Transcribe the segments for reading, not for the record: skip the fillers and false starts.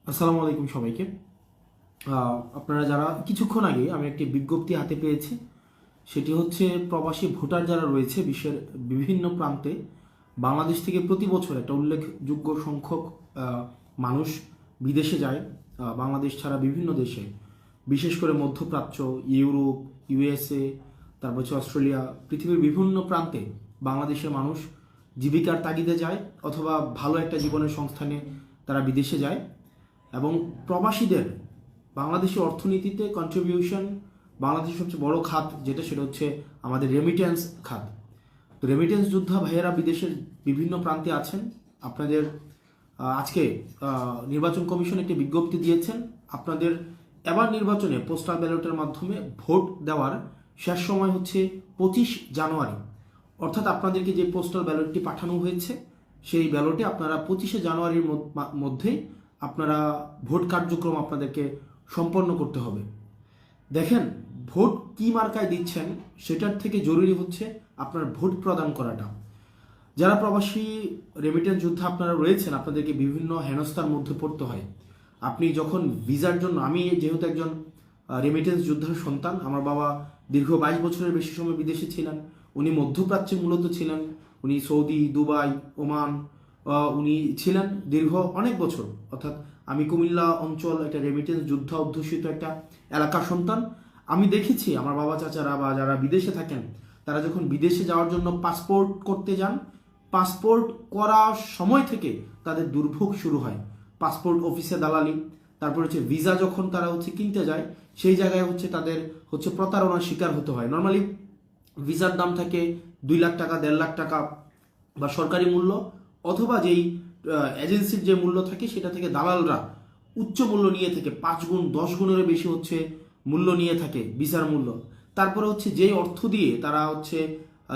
আসসালামু আলাইকুম সবাইকে। আপনারা যারা কিছুক্ষণ আগে আমি একটি বিজ্ঞপ্তি হাতে পেয়েছি, সেটি হচ্ছে প্রবাসী ভোটার যারা রয়েছে বিশ্বের বিভিন্ন প্রান্তে, বাংলাদেশ থেকে প্রতি বছর একটা উল্লেখযোগ্য সংখ্যক মানুষ বিদেশে যায়। বাংলাদেশ ছাড়া বিভিন্ন দেশে, বিশেষ করে মধ্যপ্রাচ্য, ইউরোপ, ইউএসএ, তারপর হচ্ছে অস্ট্রেলিয়া, পৃথিবীর বিভিন্ন প্রান্তে বাংলাদেশের মানুষ জীবিকার তাগিদে যায় অথবা ভালো একটা জীবনের সংস্থানে তারা বিদেশে যায়। এবং প্রবাসীদের বাংলাদেশের অর্থনীতিতে কন্ট্রিবিউশন, বাংলাদেশের সবচেয়ে বড় খাত যেটা, সেটা হচ্ছে আমাদের রেমিটেন্স খাত। তো রেমিটেন্স যোদ্ধা ভাইয়েরা বিদেশের বিভিন্ন প্রান্তে আছেন। আপনাদের আজকে নির্বাচন কমিশন একটি বিজ্ঞপ্তি দিয়েছেন, আপনাদের এবার নির্বাচনে পোস্টাল ব্যালটের মাধ্যমে ভোট দেওয়ার শেষ সময় হচ্ছে 25 জানুয়ারি। অর্থাৎ আপনাদেরকে যে পোস্টাল ব্যালটটি পাঠানো হয়েছে, সেই ব্যালটে আপনারা 25 জানুয়ারির মধ্যেই আপনারা ভোট কার্যক্রম আপনাদেরকে সম্পন্ন করতে হবে। দেখেন, ভোট কি মার্কায় দিচ্ছেন সেটার থেকে জরুরি হচ্ছে আপনার ভোট প্রদান করাটা। যারা প্রবাসী রেমিটেন্স যোদ্ধা আপনারা রয়েছেন, আপনাদেরকে বিভিন্ন হেনস্থার মধ্যে পড়তে হয়। আপনি যখন ভিসার জন্য, আমি যেহেতু একজন রেমিটেন্স যোদ্ধার সন্তান, আমার বাবা দীর্ঘ 22 বছরের বেশি সময় বিদেশে ছিলেন। উনি মধ্যপ্রাচ্যে মূলত ছিলেন, উনি সৌদি, দুবাই, ওমান উনি ছিলেন দীর্ঘ অনেক বছর। অর্থাৎ আমি কুমিল্লা অঞ্চল একটা রেমিটেন্স যুদ্ধ অধ্যুষিত একটা এলাকার সন্তান। আমি দেখেছি আমার বাবা চাচারা বা যারা বিদেশে থাকেন, তারা যখন বিদেশে যাওয়ার জন্য পাসপোর্ট করতে যান, পাসপোর্ট করার সময় থেকে তাদের দুর্ভোগ শুরু হয়। পাসপোর্ট অফিসে দালালি, তারপর হচ্ছে ভিসা যখন তারা হচ্ছে কিনতে যায়, সেই জায়গায় হচ্ছে তাদের হচ্ছে প্রতারণার শিকার হতে হয়। নর্মালি ভিসার দাম থাকে 2 লাখ টাকা, 1.5 লাখ টাকা বা সরকারি মূল্য, অথবা যেই এজেন্সির যে মূল্য থাকে সেটা থেকে দালালরা উচ্চ মূল্য নিয়ে থাকে, 5 গুণ 10 গুণেরও বেশি হচ্ছে মূল্য নিয়ে থাকে ভিসার মূল্য। তারপরে হচ্ছে যেই অর্থ দিয়ে তারা হচ্ছে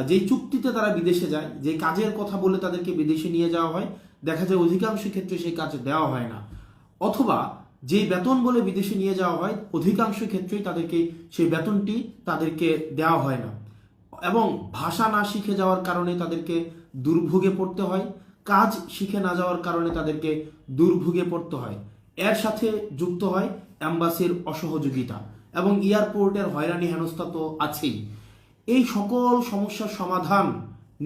যেই চুক্তিতে তারা বিদেশে যায়, যে কাজের কথা বলে তাদেরকে বিদেশে নিয়ে যাওয়া হয়, দেখা যায় অধিকাংশ ক্ষেত্রে সেই কাজ দেওয়া হয় না। অথবা যেই বেতন বলে বিদেশে নিয়ে যাওয়া হয়, অধিকাংশ ক্ষেত্রেই তাদেরকে সেই বেতনটি তাদেরকে দেওয়া হয় না। এবং ভাষা না শিখে যাওয়ার কারণে তাদেরকে দুর্ভোগে পড়তে হয়, কাজ শিখে না যাওয়ার কারণে তাদেরকে দুর্ভোগে পড়তে হয়। এর সাথে যুক্ত হয় অ্যাম্বাসির অসহযোগিতা এবং এয়ারপোর্টের হয়রানি হেনস্থা তো আছেই। এই সকল সমস্যার সমাধান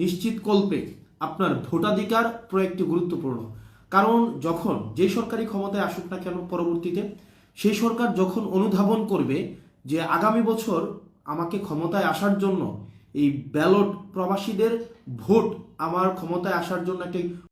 নিশ্চিতকল্পে আপনার ভোটাধিকার প্রয়োগটি গুরুত্বপূর্ণ। কারণ যখন যে সরকারি ক্ষমতায় আসুক না কেন পরবর্তীতে, সেই সরকার যখন অনুধাবন করবে যে আগামী বছর আমাকে ক্ষমতায় আসার জন্য এই ব্যালট, প্রবাসীদের ভোট আমার ক্ষমতায় আসার জন্য একটি